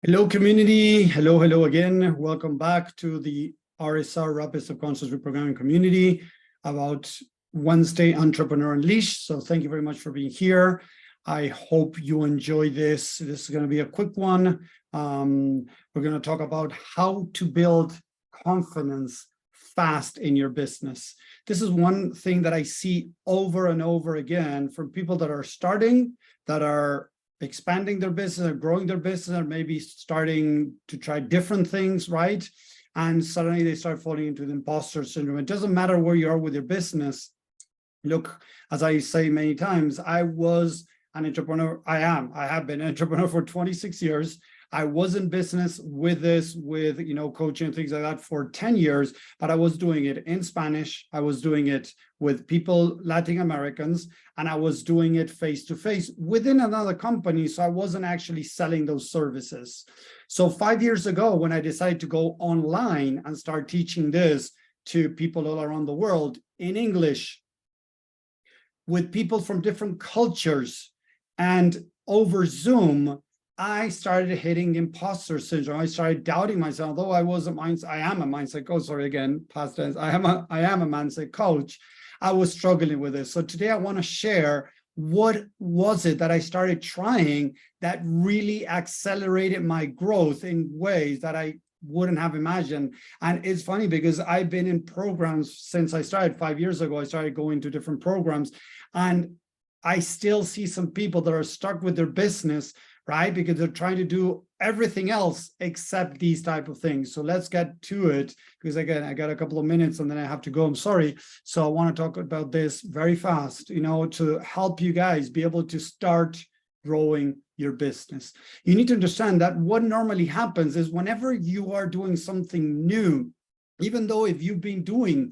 Hello, community. Hello again. Welcome back to the RSR Rapid Subconscious Reprogramming community about Wednesday Entrepreneur Unleashed. So thank you very much for being here. I hope you enjoy this. This is going to be a quick one. We're going to talk about how to build confidence fast in your business. This is one thing that I see over and over again from people that are starting, that are expanding their business or growing their business, or maybe starting to try different things, right? And suddenly they start falling into the imposter syndrome. It doesn't matter where you are with your business. Look, as I say many times, I was an entrepreneur. I have been an entrepreneur for 26 years. I was in business with coaching and things like that for 10 years, but I was doing it in Spanish. I was doing it with people, Latin Americans, and I was doing it face-to-face within another company. So I wasn't actually selling those services. So 5 years ago, when I decided to go online and start teaching this to people all around the world in English, with people from different cultures and over Zoom, I started hitting imposter syndrome. I started doubting myself. Although I am a mindset coach. Sorry, again, past tense. I am a mindset coach. I was struggling with this. So today I want to share what was it that I started trying that really accelerated my growth in ways that I wouldn't have imagined. And it's funny because I've been in programs since I started 5 years ago. I started going to different programs, and I still see some people that are stuck with their business, right? Because they're trying to do everything else except these type of things. So let's get to it, because again, I got a couple of minutes and then I have to go. I'm sorry. So I want to talk about this very fast, to help you guys be able to start growing your business. You need to understand that what normally happens is whenever you are doing something new, even though if you've been doing,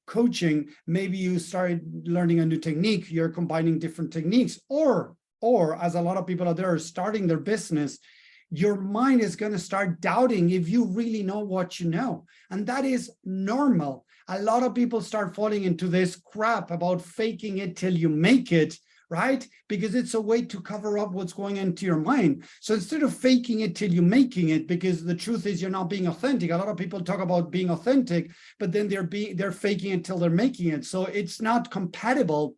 coaching, maybe you started learning a new technique, you're combining different techniques, or as a lot of people out there are starting their business, your mind is going to start doubting if you really know what you know. And that is normal. A lot of people start falling into this crap about faking it till you make it, right? Because it's a way to cover up what's going into your mind. So instead of faking it till you're making it, because the truth is you're not being authentic. A lot of people talk about being authentic, but then they're faking it till they're making it. So it's not compatible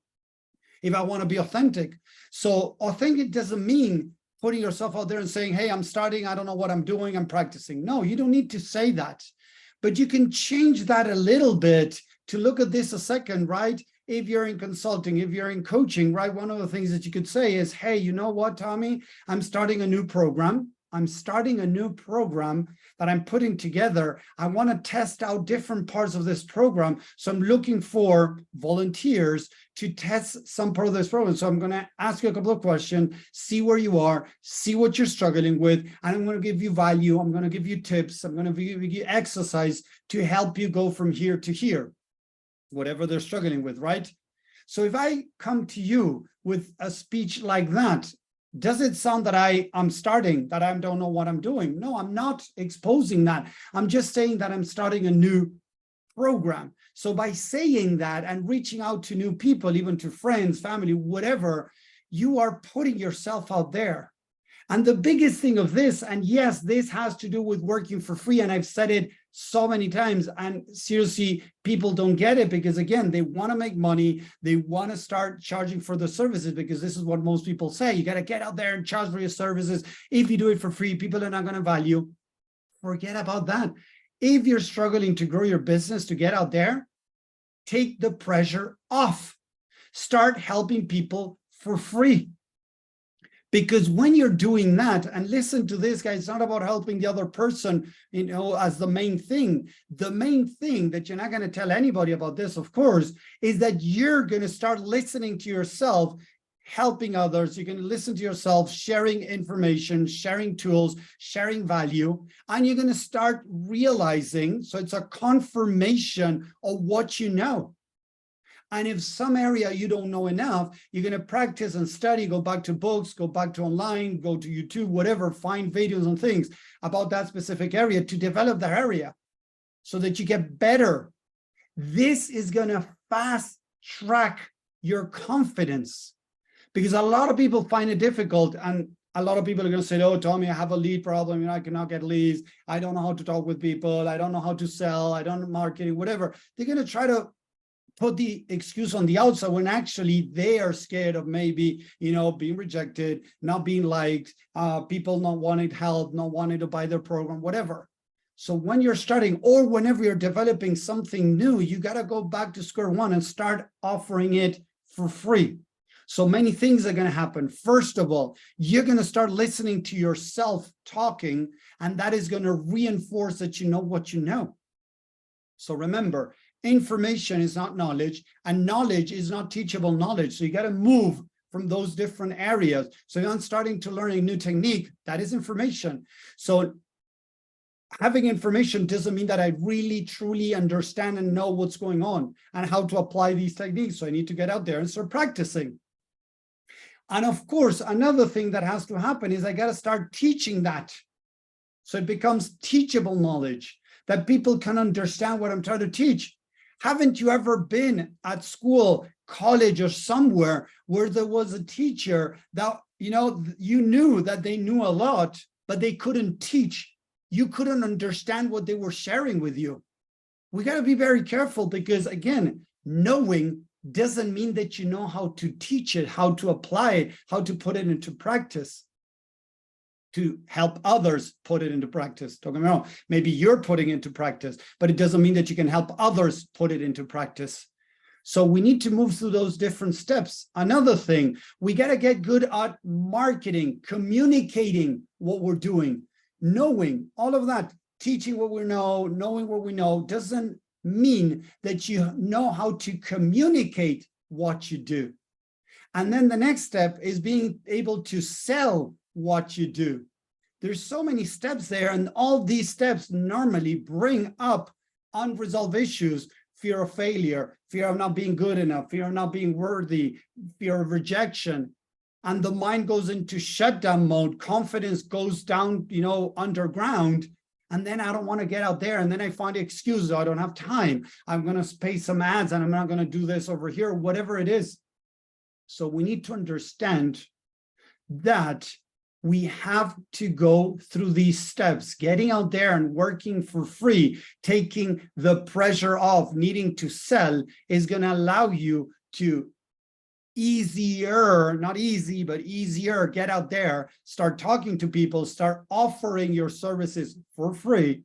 if I want to be authentic. So authentic doesn't mean putting yourself out there and saying, hey, I'm starting, I don't know what I'm doing, I'm practicing. No, you don't need to say that. But you can change that a little bit to look at this a second, right? If you're in consulting, if you're in coaching, right? One of the things that you could say is, hey, you know what, Tommy? I'm starting a new program. That I'm putting together. I want to test out different parts of this program. So I'm looking for volunteers to test some part of this program. So I'm going to ask you a couple of questions, see where you are, see what you're struggling with. And I'm going to give you value. I'm going to give you tips. I'm going to give you exercise to help you go from here to here, whatever they're struggling with, right? So if I come to you with a speech like that, does it sound that I'm starting, that I don't know what I'm doing? No, I'm not exposing that. I'm just saying that I'm starting a new program. So by saying that and reaching out to new people, even to friends, family, whatever, you are putting yourself out there. And the biggest thing of this, and yes, this has to do with working for free, and I've said it so many times, and seriously, people don't get it because, again, they want to make money. They want to start charging for the services because this is what most people say. You got to get out there and charge for your services. If you do it for free, people are not going to value. Forget about that. If you're struggling to grow your business, to get out there, take the pressure off. Start helping people for free. Because when you're doing that, and listen to this, guys, it's not about helping the other person, as the main thing. The main thing that you're not going to tell anybody about this, of course, is that you're going to start listening to yourself, helping others. You're going to listen to yourself, sharing information, sharing tools, sharing value, and you're going to start realizing, so it's a confirmation of what you know. And if some area you don't know enough, you're going to practice and study, go back to books, go back to online, go to YouTube, whatever, find videos and things about that specific area to develop that area so that you get better. This is going to fast track your confidence, because a lot of people find it difficult. And a lot of people are going to say, oh, Tommy, I have a lead problem. You know, I cannot get leads. I don't know how to talk with people. I don't know how to sell. I don't know marketing, whatever. They're going to try to put the excuse on the outside when actually they are scared of maybe, you know, being rejected, not being liked, people not wanting help, not wanting to buy their program, whatever. So when you're starting, or whenever you're developing something new, you got to go back to square one and start offering it for free. So many things are going to happen. First of all, you're going to start listening to yourself talking, and that is going to reinforce that you know what you know. So remember, information is not knowledge, and knowledge is not teachable knowledge. So you got to move from those different areas. So I'm starting to learn a new technique, that is information. So having information doesn't mean that I really truly understand and know what's going on and how to apply these techniques. So I need to get out there and start practicing. And of course, another thing that has to happen is I got to start teaching that. So it becomes teachable knowledge that people can understand what I'm trying to teach. Haven't you ever been at school, college, or somewhere where there was a teacher that, you know, you knew that they knew a lot, but they couldn't teach? You couldn't understand what they were sharing with you. We got to be very careful because, again, knowing doesn't mean that you know how to teach it, how to apply it, how to put it into practice, to help others put it into practice. Don't get me wrong, maybe you're putting it into practice, but it doesn't mean that you can help others put it into practice. So we need to move through those different steps. Another thing, we got to get good at marketing, communicating what we're doing, knowing all of that, teaching what we know, knowing what we know doesn't mean that you know how to communicate what you do. And then the next step is being able to sell what you do. There's so many steps there, and all these steps normally bring up unresolved issues: fear of failure, fear of not being good enough, fear of not being worthy, fear of rejection. And the mind goes into shutdown mode, confidence goes down, you know, underground. And then I don't want to get out there. And then I find excuses. I don't have time. I'm going to pay some ads and I'm not going to do this over here, whatever it is. So we need to understand that we have to go through these steps, getting out there and working for free, taking the pressure off needing to sell is going to allow you to easier, not easy, but easier, get out there, start talking to people, start offering your services for free,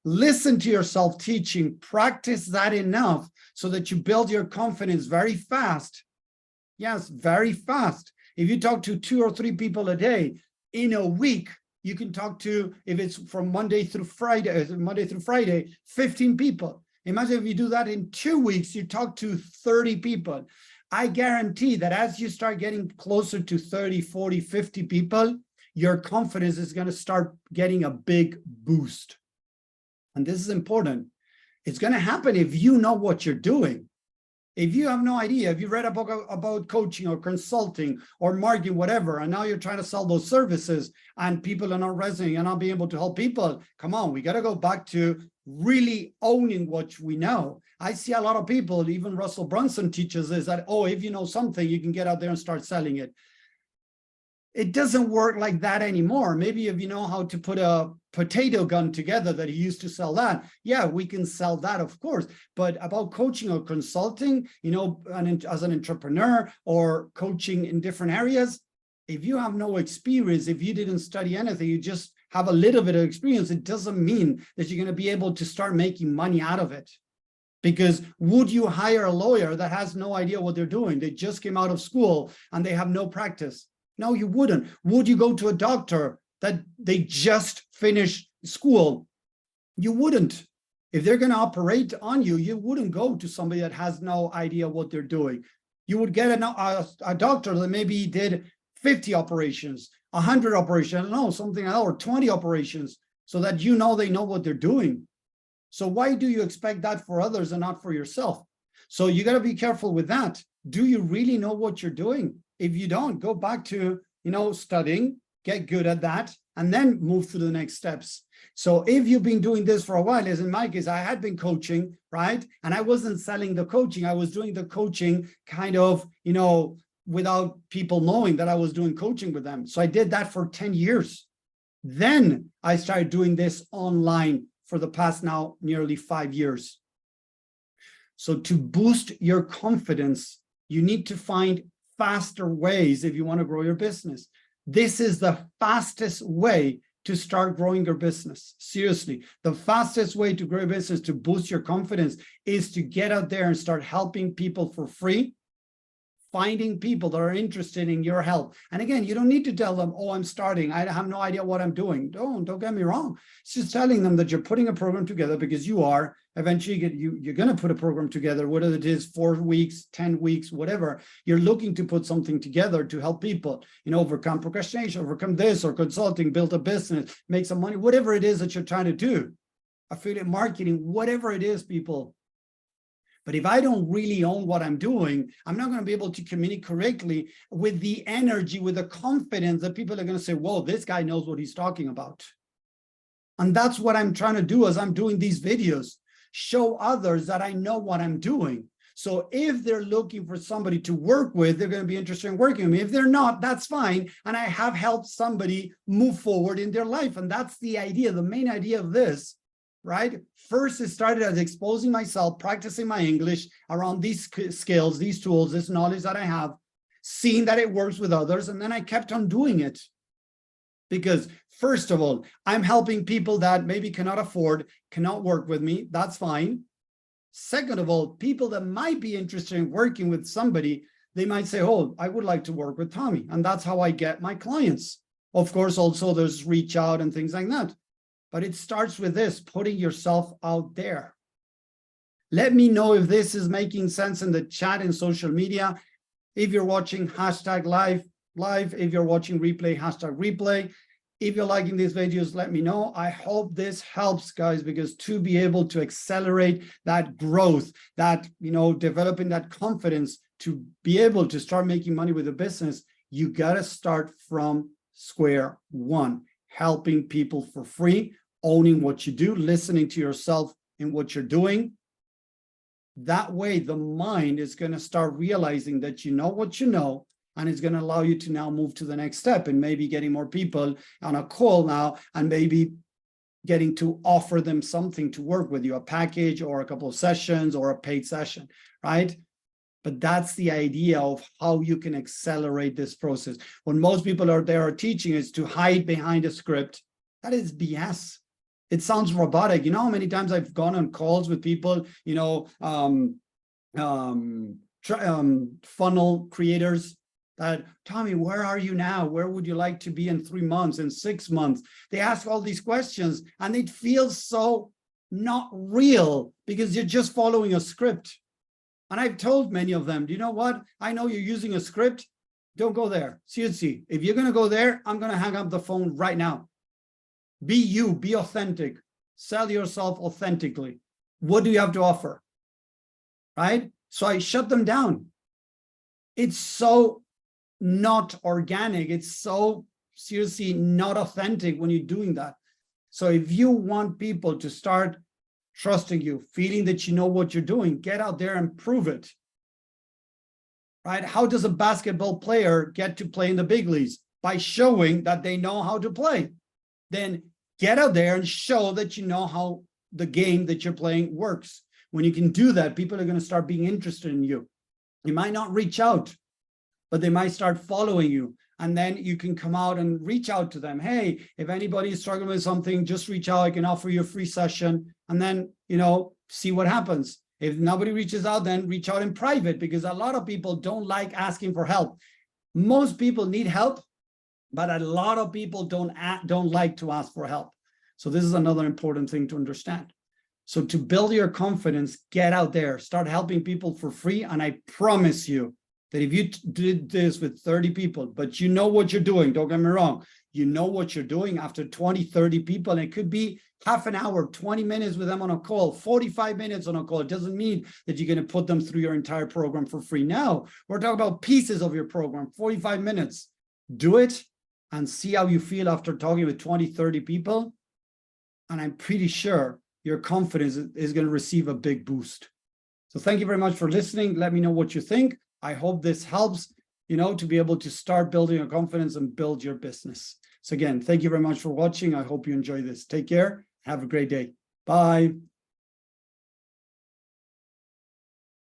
listen to yourself teaching, practice that enough so that you build your confidence very fast. Yes, very fast. If you talk to 2 or 3 people a day, in a week, you can talk to, if it's from Monday through Friday, 15 people. Imagine if you do that in 2 weeks, you talk to 30 people. I guarantee that as you start getting closer to 30, 40, 50 people, your confidence is going to start getting a big boost. And this is important. It's going to happen if you know what you're doing. If you have no idea, if you read a book about coaching or consulting or marketing, whatever, and now you're trying to sell those services and people are not resonating and not being able to help people, come on, we got to go back to really owning what we know. I see a lot of people, even Russell Brunson teaches this, that, oh, if you know something, you can get out there and start selling it. It doesn't work like that anymore. Maybe if you know how to put a potato gun together that he used to sell that, yeah, we can sell that, of course. But about coaching or consulting, you know, as an entrepreneur or coaching in different areas, if you have no experience, if you didn't study anything, you just have a little bit of experience, it doesn't mean that you're going to be able to start making money out of it. Because would you hire a lawyer that has no idea what they're doing? They just came out of school and they have no practice. No, you wouldn't. Would you go to a doctor that they just finished school? You wouldn't. If they're going to operate on you, you wouldn't go to somebody that has no idea what they're doing. You would get a doctor that maybe did 50 operations, 100 operations, I don't know, something like that, or 20 operations, so that you know they know what they're doing. So why do you expect that for others and not for yourself? So you got to be careful with that. Do you really know what you're doing? If you don't, go back to, you know, studying, get good at that, and then move to the next steps. So if you've been doing this for a while, as in my case, I had been coaching, right? And I wasn't selling the coaching. I was doing the coaching kind of, you know, without people knowing that I was doing coaching with them. So I did that for 10 years. Then I started doing this online for the past now nearly 5 years. So to boost your confidence, you need to find faster ways if you want to grow your business. This is the fastest way to start growing your business. Seriously, the fastest way to grow your business, to boost your confidence, is to get out there and start helping people for free, finding people that are interested in your help. And again, you don't need to tell them, oh, I'm starting, I have no idea what I'm doing. Don't get me wrong. It's just telling them that you're putting a program together, because you are. Eventually you're going to put a program together, whether it is 4 weeks, 10 weeks, whatever. You're looking to put something together to help people, overcome procrastination, overcome this, or consulting, build a business, make some money, whatever it is that you're trying to do. Affiliate marketing, whatever it is, people. But if I don't really own what I'm doing, I'm not going to be able to communicate correctly with the energy, with the confidence that people are going to say, whoa, this guy knows what he's talking about. And that's what I'm trying to do as I'm doing these videos. Show others that I know what I'm doing. So if they're looking for somebody to work with, they're going to be interested in working with me. If they're not, that's fine. And I have helped somebody move forward in their life. And that's the idea, the main idea of this, right? First, it started as exposing myself, practicing my English around these skills, these tools, this knowledge that I have, seeing that it works with others. And then I kept on doing it. Because first of all, I'm helping people that maybe cannot afford, cannot work with me. That's fine. Second of all, people that might be interested in working with somebody, they might say, oh, I would like to work with Tommy. And that's how I get my clients. Of course, also there's reach out and things like that. But it starts with this, putting yourself out there. Let me know if this is making sense in the chat and social media. If you're watching #live, if you're watching replay, #replay. If you're liking these videos, let me know. I hope this helps, guys, because to be able to accelerate that growth, that, developing that confidence to be able to start making money with a business, you got to start from square one, helping people for free, owning what you do, listening to yourself in what you're doing. That way, the mind is going to start realizing that you know what you know, and it's going to allow you to now move to the next step and maybe getting more people on a call now, and maybe getting to offer them something to work with you, a package or a couple of sessions or a paid session, right? But that's the idea of how you can accelerate this process. When most people are there are teaching is to hide behind a script. That is BS. It sounds robotic. You know how many times I've gone on calls with people, funnel creators, that, Tommy, where are you now? Where would you like to be in 3 months, in 6 months? They ask all these questions and it feels so not real because you're just following a script. And I've told many of them, do you know what? I know you're using a script. Don't go there. Seriously, if you're going to go there, I'm going to hang up the phone right now. Be you, be authentic, sell yourself authentically. What do you have to offer? Right? So I shut them down. It's so not organic. It's so seriously not authentic when you're doing that. So if you want people to start trusting you, feeling that you know what you're doing, get out there and prove it. Right? How does a basketball player get to play in the big leagues? By showing that they know how to play. Then get out there and show that you know how the game that you're playing works. When you can do that, people are going to start being interested in you. You might not reach out, but they might start following you. And then you can come out and reach out to them. Hey, if anybody is struggling with something, just reach out. I can offer you a free session. And then, see what happens. If nobody reaches out, then reach out in private, because a lot of people don't like asking for help. Most people need help, but a lot of people don't like to ask for help. So this is another important thing to understand. So to build your confidence, get out there, start helping people for free. And I promise you that if you did this with 30 people, but you know what you're doing, don't get me wrong, you know what you're doing after 20, 30 people, and it could be half an hour, 20 minutes with them on a call, 45 minutes on a call. It doesn't mean that you're going to put them through your entire program for free. Now, we're talking about pieces of your program, 45 minutes. Do it and see how you feel after talking with 20, 30 people. And I'm pretty sure your confidence is going to receive a big boost. So thank you very much for listening. Let me know what you think. I hope this helps. to be able to start building your confidence and build your business. So again, thank you very much for watching. I hope you enjoy this. Take care. Have a great day. Bye.